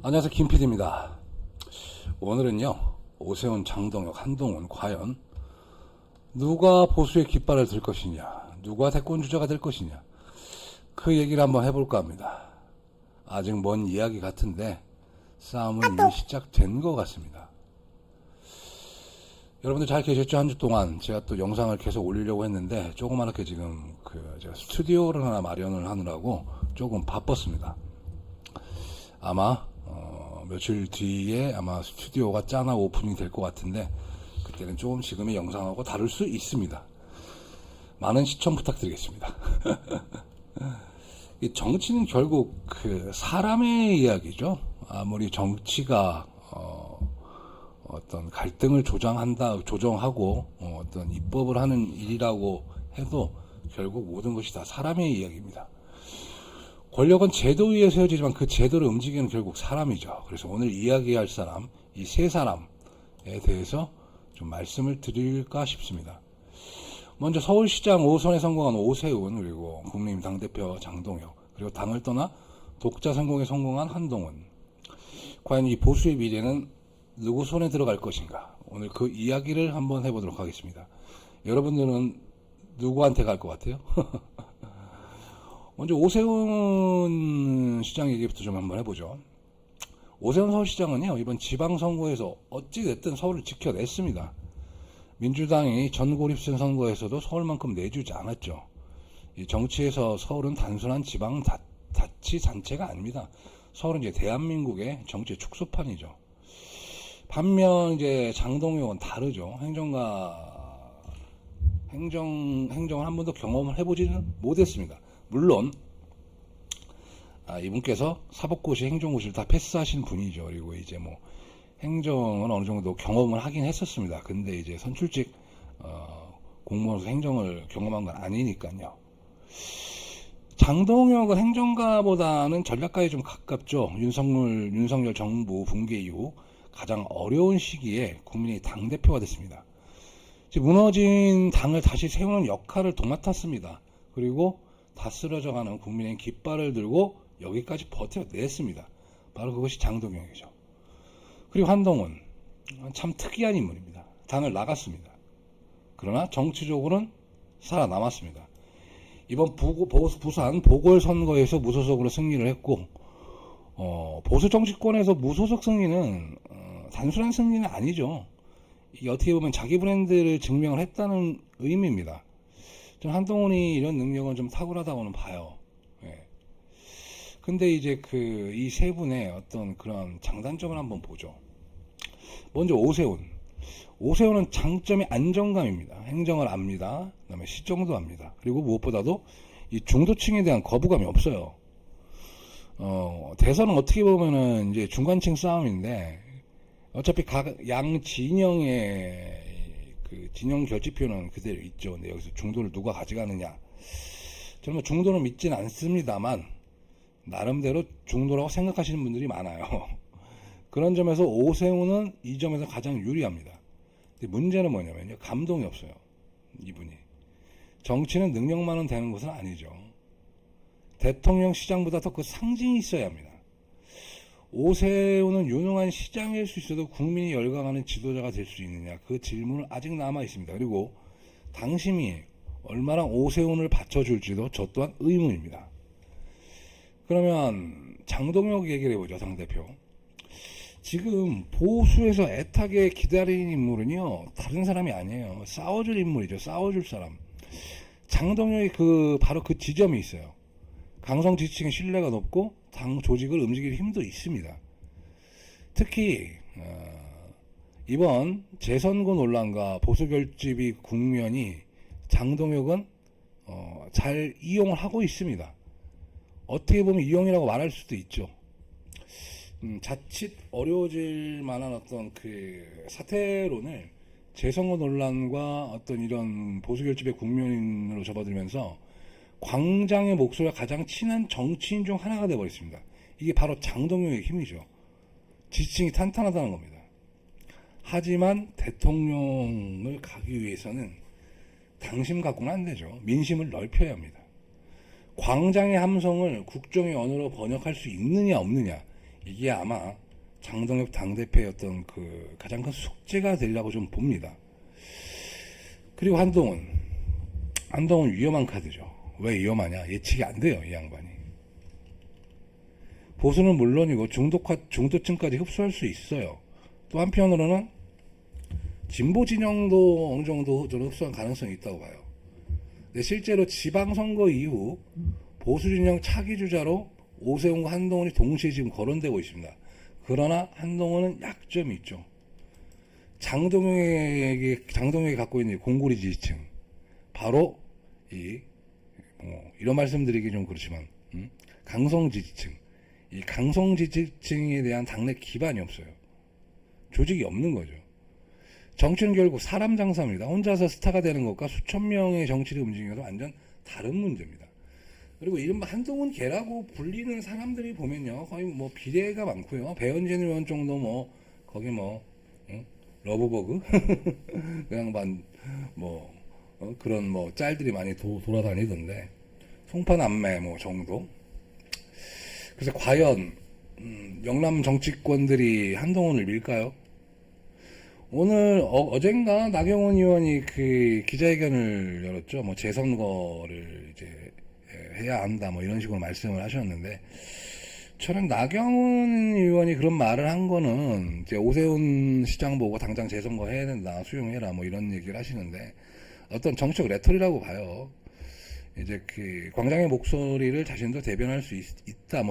안녕하세요, 김PD입니다. 오늘은요, 오세훈, 장동혁, 한동훈 과연 누가 보수의 깃발을 들 것이냐, 누가 대권 주자가 될 것이냐, 그 얘기를 한번 해볼까 합니다. 아직 먼 이야기 같은데 싸움은 이미 시작된 것 같습니다. 여러분들 잘 계셨죠? 한 주 동안 제가 또 영상을 계속 올리려고 했는데 조그맣게 지금 제가 스튜디오를 하나 마련을 하느라고 조금 바빴습니다. 아마 며칠 뒤에 아마 스튜디오가 짜나 오픈이 될 것 같은데 그때는 조금 지금의 영상하고 다를 수 있습니다. 많은 시청 부탁드리겠습니다. 이 정치는 결국 그 사람의 이야기죠. 아무리 정치가 어떤 갈등을 조정하고 어떤 입법을 하는 일이라고 해도 결국 모든 것이 다 사람의 이야기입니다. 권력은 제도 위에 세워지지만 그 제도를 움직이는 결국 사람이죠. 그래서 오늘 이야기할 사람, 이 세 사람에 대해서 좀 말씀을 드릴까 싶습니다. 먼저 서울시장 5선에 성공한 오세훈, 그리고 국민의힘 당대표 장동혁, 그리고 당을 떠나 독자 성공에 성공한 한동훈. 과연 이 보수의 미래는 누구 손에 들어갈 것인가? 오늘 그 이야기를 한번 해보도록 하겠습니다. 여러분들은 누구한테 갈 것 같아요? 먼저 오세훈 시장 얘기부터 좀 한번 해보죠. 오세훈 서울시장은요, 이번 지방선거에서 어찌됐든 서울을 지켜냈습니다. 민주당이 전고립선 선거에서도 서울만큼 내주지 않았죠. 이 정치에서 서울은 단순한 지방자치단체가 아닙니다. 서울은 이제 대한민국의 정치 축소판이죠. 반면 이제 장동혁은 다르죠. 행정을 한 번도 경험을 해보지는 못했습니다. 물론 이분께서 사법고시, 행정고시를 다 패스하신 분이죠. 그리고 이제 뭐 행정은 어느 정도 경험을 하긴 했었습니다. 근데 이제 선출직 공무원으로서 행정을 경험한 건 아니니까요. 장동혁은 행정가보다는 전략가에 좀 가깝죠. 윤석열 정부 붕괴 이후 가장 어려운 시기에 국민의 당대표가 됐습니다. 무너진 당을 다시 세우는 역할을 도맡았습니다. 그리고 다 쓰러져가는 국민의 깃발을 들고 여기까지 버텨냈습니다. 바로 그것이 장동혁이죠. 그리고 한동훈, 참 특이한 인물입니다. 당을 나갔습니다. 그러나 정치적으로는 살아남았습니다. 이번 부산 보궐선거에서 무소속으로 승리를 했고, 보수 정치권에서 무소속 승리는 단순한 승리는 아니죠. 이게 어떻게 보면 자기 브랜드를 증명을 했다는 의미입니다. 전 한동훈이 이런 능력은 좀 탁월하다고는 봐요. 예. 근데 이제 이 세 분의 어떤 그런 장단점을 한번 보죠. 먼저 오세훈. 오세훈은 장점이 안정감입니다. 행정을 압니다. 그다음에 시정도 압니다. 그리고 무엇보다도 이 중도층에 대한 거부감이 없어요. 대선은 어떻게 보면은 이제 중간층 싸움인데 어차피 각 양 진영의 그 진영 결집표는 그대로 있죠. 근데 여기서 중도를 누가 가져가느냐. 저는 뭐 중도는 믿진 않습니다만 나름대로 중도라고 생각하시는 분들이 많아요. 그런 점에서 오세훈은 이 점에서 가장 유리합니다. 근데 문제는 뭐냐면요. 감동이 없어요. 이분이. 정치는 능력만은 되는 것은 아니죠. 대통령 시장보다 더 그 상징이 있어야 합니다. 오세훈은 유능한 시장일 수 있어도 국민이 열광하는 지도자가 될 수 있느냐, 그 질문은 아직 남아 있습니다. 그리고 당심이 얼마나 오세훈을 받쳐줄지도 저 또한 의문입니다. 그러면 장동혁 얘기를 해보죠. 당대표. 지금 보수에서 애타게 기다리는 인물은요, 다른 사람이 아니에요. 싸워줄 인물이죠. 싸워줄 사람. 장동혁이 바로 그 지점이 있어요. 강성 지지층의 신뢰가 높고 당 조직을 움직일 힘도 있습니다. 특히 이번 재선거 논란과 보수 결집이 국면이 장동혁은 잘 이용을 하고 있습니다. 어떻게 보면 이용이라고 말할 수도 있죠. 자칫 어려워질 만한 어떤 그 사태론을 재선거 논란과 어떤 이런 보수 결집의 국면으로 접어들면서 광장의 목소리가 가장 친한 정치인 중 하나가 되어버렸습니다. 이게 바로 장동혁의 힘이죠. 지지층이 탄탄하다는 겁니다. 하지만 대통령을 가기 위해서는 당심 갖고는 안 되죠. 민심을 넓혀야 합니다. 광장의 함성을 국정의 언어로 번역할 수 있느냐 없느냐, 이게 아마 장동혁 당대표의 어떤 그 가장 큰 숙제가 되려고 좀 봅니다. 그리고 한동훈 위험한 카드죠. 왜 위험하냐? 예측이 안 돼요, 이 양반이. 보수는 물론이고 중도층까지 흡수할 수 있어요. 또 한편으로는 진보 진영도 어느 정도 저는 흡수할 가능성이 있다고 봐요. 근데 실제로 지방선거 이후 보수 진영 차기 주자로 오세훈과 한동훈이 동시에 지금 거론되고 있습니다. 그러나 한동훈은 약점이 있죠. 장동혁이 갖고 있는 공구리 지지층, 바로 이런 말씀드리기 좀 그렇지만 강성 지지층, 이 강성 지지층에 대한 당내 기반이 없어요. 조직이 없는 거죠. 정치는 결국 사람 장사입니다. 혼자서 스타가 되는 것과 수천 명의 정치를 움직이는 것은 완전 다른 문제입니다. 그리고 이른바 한동훈 개라고 불리는 사람들이 보면요, 거의 뭐 비례가 많고요. 배현진 의원 정도 거기 러브버그 그 양반 그런 짤들이 많이 돌아다니던데, 송파남매 정도. 그래서 과연 영남 정치권들이 한동훈을 밀까요? 오늘 어젠가 나경원 의원이 그 기자회견을 열었죠. 재선거를 이제 해야 한다 이런 식으로 말씀을 하셨는데, 저는 나경원 의원이 그런 말을 한 거는 이제 오세훈 시장 보고 당장 재선거 해야 된다, 수용해라 이런 얘기를 하시는데, 어떤 정치적 레토리라고 봐요. 이제 그 광장의 목소리를 자신도 대변할 수 있다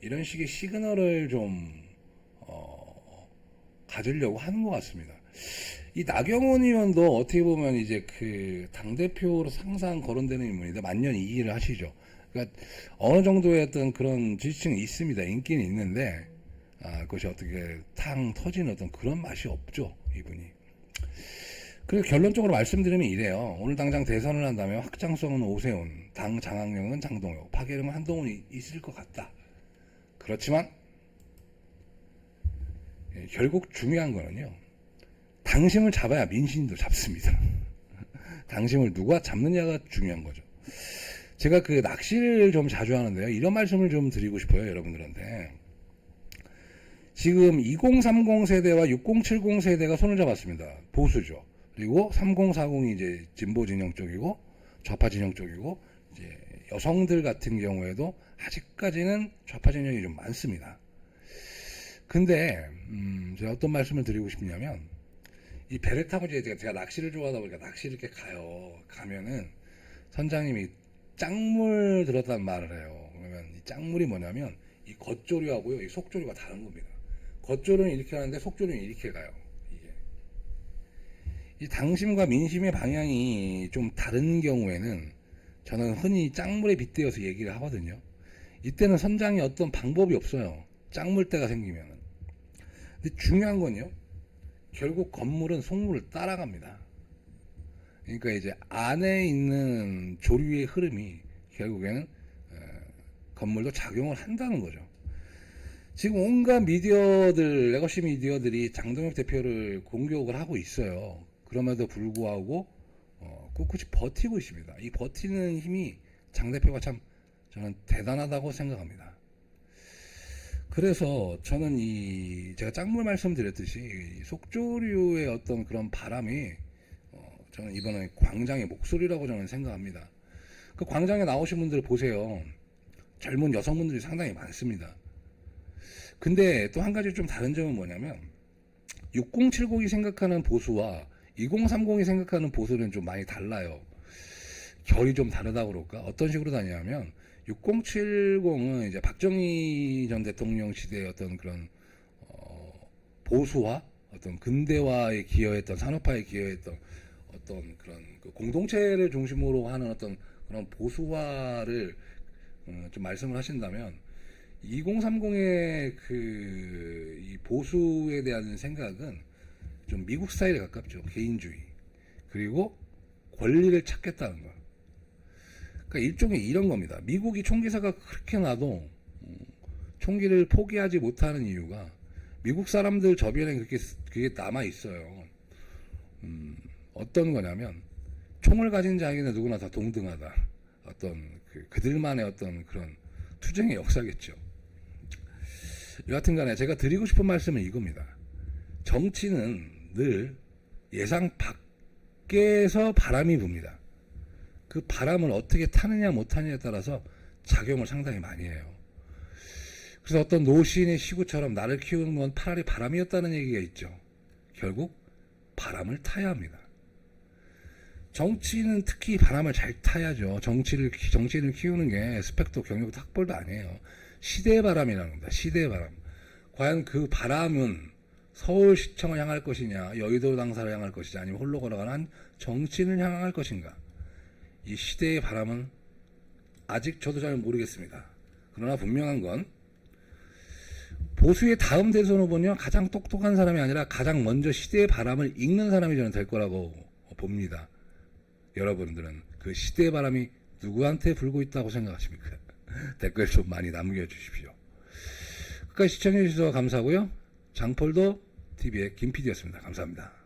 이런 식의 시그널을 좀 가지려고 하는 것 같습니다. 이 나경원 의원도 어떻게 보면 이제 그 당대표로 항상 거론되는 인물인데 만년 이 일을 하시죠. 그러니까 어느 정도의 어떤 그런 지지층이 있습니다. 인기는 있는데, 그것이 어떻게 탕 터지는 어떤 그런 맛이 없죠, 이분이. 그래서 결론적으로 말씀드리면 이래요. 오늘 당장 대선을 한다면 확장성은 오세훈, 당 장악력은 장동혁, 파괴력은 한동훈이 있을 것 같다. 그렇지만 결국 중요한 거는요, 당심을 잡아야 민심도 잡습니다. 당심을 누가 잡느냐가 중요한 거죠. 제가 그 낚시를 좀 자주 하는데요, 이런 말씀을 좀 드리고 싶어요, 여러분들한테. 지금 2030 세대와 6070 세대가 손을 잡았습니다. 보수죠. 그리고 3040이 이제 진보 진영 쪽이고, 좌파 진영 쪽이고, 이제 여성들 같은 경우에도 아직까지는 좌파 진영이 좀 많습니다. 근데 제가 어떤 말씀을 드리고 싶냐면, 이 배를 타고 이제 제가 낚시를 좋아하다 보니까 낚시를 이렇게 가면은 선장님이 짱물 들었다는 말을 해요. 그러면 이 짱물이 뭐냐면 이 겉조류하고요, 이 속조류가 다른 겁니다. 겉조류는 이렇게 하는데 속조류는 이렇게 가요. 이 당심과 민심의 방향이 좀 다른 경우에는 저는 흔히 짱물에 빗대어서 얘기를 하거든요. 이때는 선장이 어떤 방법이 없어요. 짱물대가 생기면은. 근데 중요한 건요, 결국 건물은 속물을 따라갑니다. 그러니까 이제 안에 있는 조류의 흐름이 결국에는 건물도 작용을 한다는 거죠. 지금 온갖 미디어들, 레거시 미디어들이 장동혁 대표를 공격을 하고 있어요. 그럼에도 불구하고 꿋꿋이 버티고 있습니다. 이 버티는 힘이 장 대표가 참 저는 대단하다고 생각합니다. 그래서 저는 제가 짱물 말씀드렸듯이 속조류의 어떤 그런 바람이 저는 이번에 광장의 목소리라고 저는 생각합니다. 그 광장에 나오신 분들 보세요. 젊은 여성분들이 상당히 많습니다. 근데 또 한 가지 좀 다른 점은 뭐냐면, 6070이 생각하는 보수와 2030이 생각하는 보수는 좀 많이 달라요. 결이 좀 다르다고 그럴까? 어떤 식으로 다냐면, 6070은 이제 박정희 전 대통령 시대의 어떤 그런 보수화, 어떤 근대화에 기여했던, 산업화에 기여했던 어떤 그런 그 공동체를 중심으로 하는 어떤 그런 보수화를 좀 말씀을 하신다면, 2030의 이 보수에 대한 생각은 좀 미국 스타일에 가깝죠. 개인주의, 그리고 권리를 찾겠다는 거. 그러니까 일종의 이런 겁니다. 미국이 총기사가 그렇게 나도 총기를 포기하지 못하는 이유가, 미국 사람들 저변에 그게 남아 있어요. 어떤 거냐면, 총을 가진 자에게는 누구나 다 동등하다. 어떤 그들만의 어떤 그런 투쟁의 역사겠죠. 여하튼 간에 제가 드리고 싶은 말씀은 이겁니다. 정치는 늘 예상 밖에서 바람이 붑니다. 그 바람을 어떻게 타느냐 못하느냐에 따라서 작용을 상당히 많이 해요. 그래서 어떤 노시인의 시구처럼 나를 키우는 건 차라리 바람이었다는 얘기가 있죠. 결국 바람을 타야 합니다. 정치는 특히 바람을 잘 타야죠. 정치를 키우는 게 스펙도 경력도 학벌도 아니에요. 시대의 바람이라는 겁니다. 시대의 바람. 과연 그 바람은 서울시청을 향할 것이냐, 여의도 당사를 향할 것이냐, 아니면 홀로 걸어가는 한 정치인을 향할 것인가. 이 시대의 바람은 아직 저도 잘 모르겠습니다. 그러나 분명한 건 보수의 다음 대선 후보는 가장 똑똑한 사람이 아니라 가장 먼저 시대의 바람을 읽는 사람이 저는 될 거라고 봅니다. 여러분들은 그 시대의 바람이 누구한테 불고 있다고 생각하십니까? 댓글 좀 많이 남겨주십시오. 끝까지 시청해주셔서 감사하고요. 장폴도 TV의 김PD였습니다. 감사합니다.